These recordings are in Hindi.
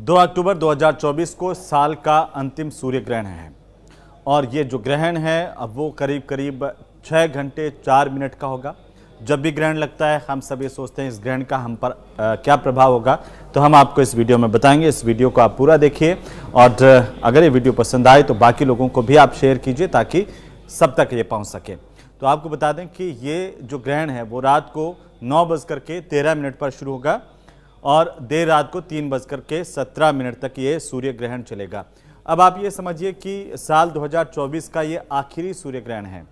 2 अक्टूबर 2024 को साल का अंतिम सूर्य ग्रहण है और ये जो ग्रहण है अब वो करीब करीब 6 घंटे 4 मिनट का होगा। जब भी ग्रहण लगता है हम सब ये सोचते हैं इस ग्रहण का हम पर क्या प्रभाव होगा, तो हम आपको इस वीडियो में बताएंगे। इस वीडियो को आप पूरा देखिए और अगर ये वीडियो पसंद आए तो बाकी लोगों को भी आप शेयर कीजिए ताकि सब तक ये पहुंच सके। तो आपको बता दें कि ये जो ग्रहण है वो रात को 9:13 पर शुरू होगा और देर रात को 3:17 तक ये सूर्य ग्रहण चलेगा। अब आप ये समझिए कि साल 2024 का ये आखिरी सूर्य ग्रहण है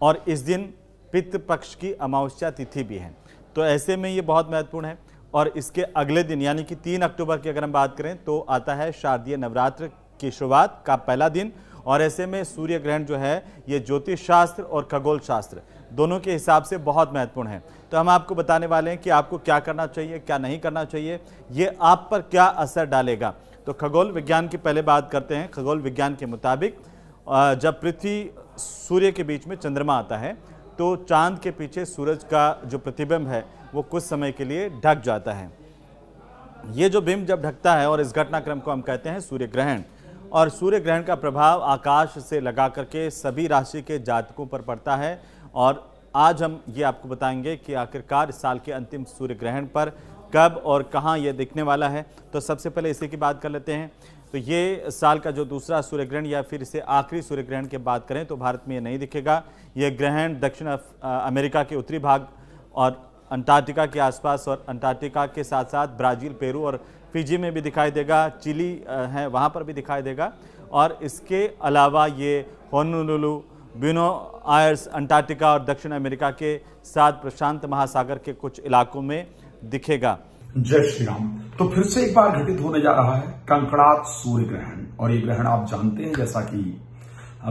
और इस दिन पितृ पक्ष की अमावस्या तिथि भी है, तो ऐसे में ये बहुत महत्वपूर्ण है। और इसके अगले दिन यानी कि 3 अक्टूबर की अगर हम बात करें तो आता है शारदीय नवरात्र की शुरुआत का पहला दिन। और ऐसे में सूर्य ग्रहण जो है ये ज्योतिष शास्त्र और खगोल शास्त्र दोनों के हिसाब से बहुत महत्वपूर्ण है। तो हम आपको बताने वाले हैं कि आपको क्या करना चाहिए, क्या नहीं करना चाहिए, ये आप पर क्या असर डालेगा। तो खगोल विज्ञान की पहले बात करते हैं। खगोल विज्ञान के मुताबिक जब पृथ्वी सूर्य के बीच में चंद्रमा आता है तो चांद के पीछे सूरज का जो प्रतिबिंब है वो कुछ समय के लिए ढक जाता है। ये जो बिंब जब ढकता है और इस घटनाक्रम को हम कहते हैं सूर्य ग्रहण। और सूर्य ग्रहण का प्रभाव आकाश से लगा करके सभी राशि के जातकों पर पड़ता है। और आज हम ये आपको बताएंगे कि आखिरकार इस साल के अंतिम सूर्य ग्रहण पर कब और कहाँ ये दिखने वाला है। तो सबसे पहले इसी की बात कर लेते हैं। तो ये साल का जो दूसरा सूर्य ग्रहण या फिर इसे आखिरी सूर्य ग्रहण की बात करें तो भारत में ये नहीं दिखेगा। ये ग्रहण दक्षिण अमेरिका के उत्तरी भाग और अंटार्कटिका के आसपास और अंटार्कटिका के साथ साथ ब्राज़ील, पेरू और फिजी में भी दिखाई देगा। चिली है वहाँ पर भी दिखाई देगा। और इसके अलावा ये होनोलुलु, ब्यूनोस आयर्स, अंटार्कटिका और दक्षिण अमेरिका के साथ प्रशांत महासागर के कुछ इलाकों में दिखेगा। जय श्री राम। तो फिर से एक बार घटित होने जा रहा है कंकड़ात सूर्य ग्रहण। और ये ग्रहण आप जानते हैं जैसा कि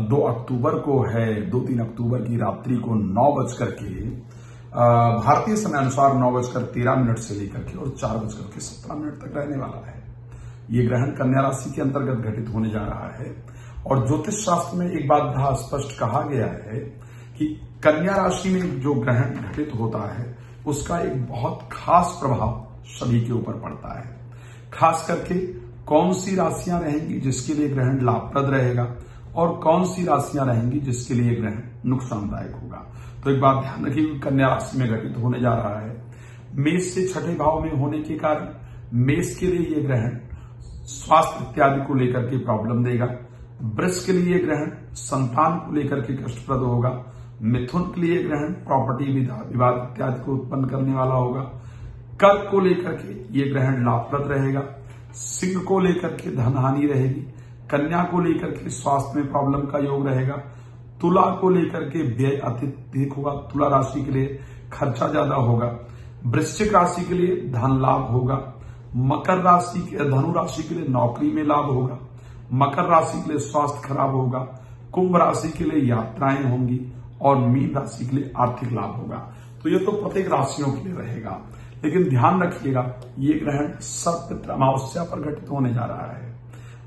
2 अक्टूबर को है, 2-3 अक्टूबर की रात्रि को 9 बजकर के भारतीय समय अनुसार 9:13 से लेकर के और 4:17 तक रहने वाला है। ये ग्रहण कन्या राशि के अंतर्गत घटित होने जा रहा है। और ज्योतिष शास्त्र में एक बात बड़ा स्पष्ट कहा गया है कि कन्या राशि में जो ग्रहण घटित होता है उसका एक बहुत खास प्रभाव सभी के ऊपर पड़ता है। खास करके कौन सी राशियां रहेंगी जिसके लिए ग्रहण लाभप्रद रहेगा और कौन सी राशियां रहेंगी जिसके लिए ग्रहण नुकसानदायक होगा। तो एक बात ध्यान रखिए, कन्या राशि में घटित होने जा रहा है। मेष से छठे भाव में होने के कारण मेष के लिए यह ग्रहण स्वास्थ्य इत्यादि को लेकर के प्रॉब्लम देगा। वृष के लिए ग्रहण संतान को लेकर के कष्टप्रद होगा। मिथुन के लिए ग्रहण प्रॉपर्टी विवाद इत्यादि को उत्पन्न करने वाला होगा। कर्क को लेकर के ये ग्रहण लाभप्रद रहेगा। सिंह को लेकर के धन हानि रहेगी। कन्या को लेकर के स्वास्थ्य में प्रॉब्लम का योग रहेगा। तुला को लेकर के व्यय अत्यधिक होगा, तुला राशि के लिए खर्चा ज्यादा होगा। वृश्चिक राशि के लिए धन लाभ होगा। मकर राशि के धनु राशि के लिए नौकरी में लाभ होगा। मकर राशि के लिए स्वास्थ्य खराब होगा। कुंभ राशि के लिए यात्राएं होंगी और मीन राशि के लिए आर्थिक लाभ होगा। तो ये तो प्रत्येक राशियों के लिए रहेगा, लेकिन ध्यान रखिएगा ये ग्रहण सर्वपितृ अमावस्या पर घटित होने जा रहा है।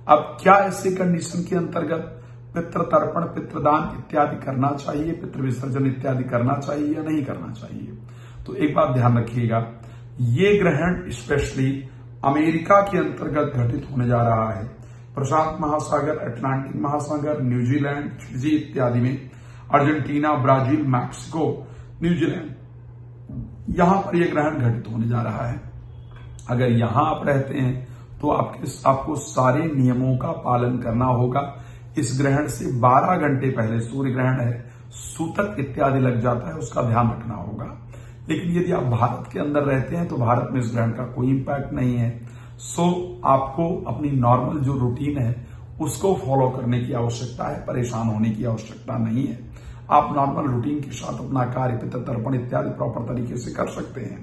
अब क्या ऐसे कंडीशन के अंतर्गत पितृ तर्पण, पितृदान इत्यादि करना चाहिए, पितृ विसर्जन इत्यादि करना चाहिए या नहीं करना चाहिए? तो एक बात ध्यान रखिएगा, ये ग्रहण स्पेशली अमेरिका के अंतर्गत घटित होने जा रहा है। प्रशांत महासागर, अटलांटिक महासागर, न्यूजीलैंड, फिजी इत्यादि में, अर्जेंटीना, ब्राजील, मैक्सिको, न्यूजीलैंड, यहां पर यह ग्रहण घटित होने जा रहा है। अगर यहां आप रहते हैं तो आपको सारे नियमों का पालन करना होगा। इस ग्रहण से 12 घंटे पहले सूर्य ग्रहण है, सूतक इत्यादि लग जाता है, उसका ध्यान रखना होगा। लेकिन यदि आप भारत के अंदर रहते हैं तो भारत में इस ग्रहण का कोई इंपैक्ट नहीं है। सो आपको अपनी नॉर्मल जो रूटीन है उसको फॉलो करने की आवश्यकता है, परेशान होने की आवश्यकता नहीं है। आप नॉर्मल रूटीन के साथ अपना कार्य, पितृ तर्पण इत्यादि प्रॉपर तरीके से कर सकते हैं।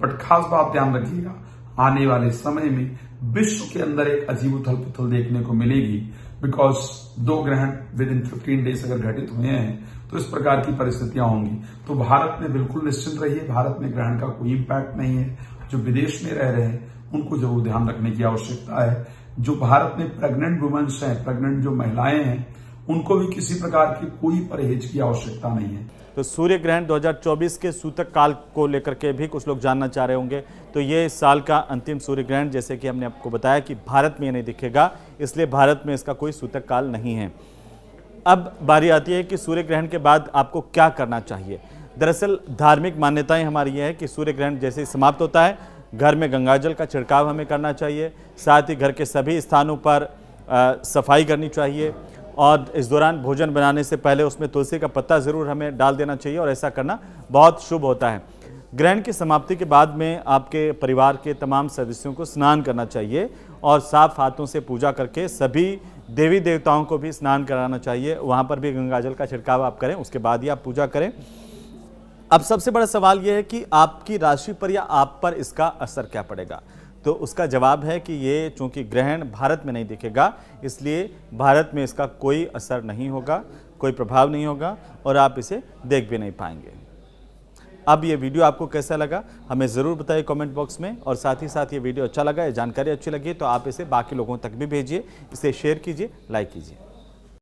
बट खास बात ध्यान रखिएगा, आने वाले समय में विश्व के अंदर एक अजीब उथल पुथल देखने को मिलेगी। बिकॉज 2 ग्रहण विद इन 15 डेज अगर घटित हुए हैं तो इस प्रकार की परिस्थितियां होंगी। तो भारत में बिल्कुल निश्चिंत रहिए, भारत में ग्रहण का कोई इंपैक्ट नहीं है। जो विदेश में रह रहे हैं उनको जरूर ध्यान रखने की आवश्यकता है। जो भारत में प्रेग्नेंट वुमेन्स हैं, प्रेग्नेंट जो महिलाएं हैं, उनको भी किसी प्रकार की कोई परहेज की आवश्यकता नहीं है। तो सूर्य ग्रहण 2024 के सूतक काल को लेकर के भी कुछ लोग जानना चाह रहे होंगे। तो ये इस साल का अंतिम सूर्य ग्रहण, जैसे कि हमने आपको बताया कि भारत में ये नहीं दिखेगा, इसलिए भारत में इसका कोई सूतक काल नहीं है। अब बारी आती है कि सूर्य ग्रहण के बाद आपको क्या करना चाहिए। दरअसल धार्मिक मान्यताएं हमारी ये है कि सूर्य ग्रहण जैसे ही समाप्त होता है, घर में गंगाजल का छिड़काव हमें करना चाहिए, साथ ही घर के सभी स्थानों पर सफाई करनी चाहिए और इस दौरान भोजन बनाने से पहले उसमें तुलसी का पत्ता ज़रूर हमें डाल देना चाहिए और ऐसा करना बहुत शुभ होता है। ग्रहण की समाप्ति के बाद में आपके परिवार के तमाम सदस्यों को स्नान करना चाहिए और साफ हाथों से पूजा करके सभी देवी देवताओं को भी स्नान कराना चाहिए। वहाँ पर भी गंगाजल का छिड़काव आप करें, उसके बाद ही आप पूजा करें। अब सबसे बड़ा सवाल यह है कि आपकी राशि पर या आप पर इसका असर क्या पड़ेगा। तो उसका जवाब है कि ये चूंकि ग्रहण भारत में नहीं दिखेगा, इसलिए भारत में इसका कोई असर नहीं होगा, कोई प्रभाव नहीं होगा और आप इसे देख भी नहीं पाएंगे। अब ये वीडियो आपको कैसा लगा हमें ज़रूर बताइए कमेंट बॉक्स में, और साथ ही साथ ये वीडियो अच्छा लगा, ये जानकारी अच्छी लगी तो आप इसे बाकी लोगों तक भी भेजिए, इसे शेयर कीजिए, लाइक कीजिए।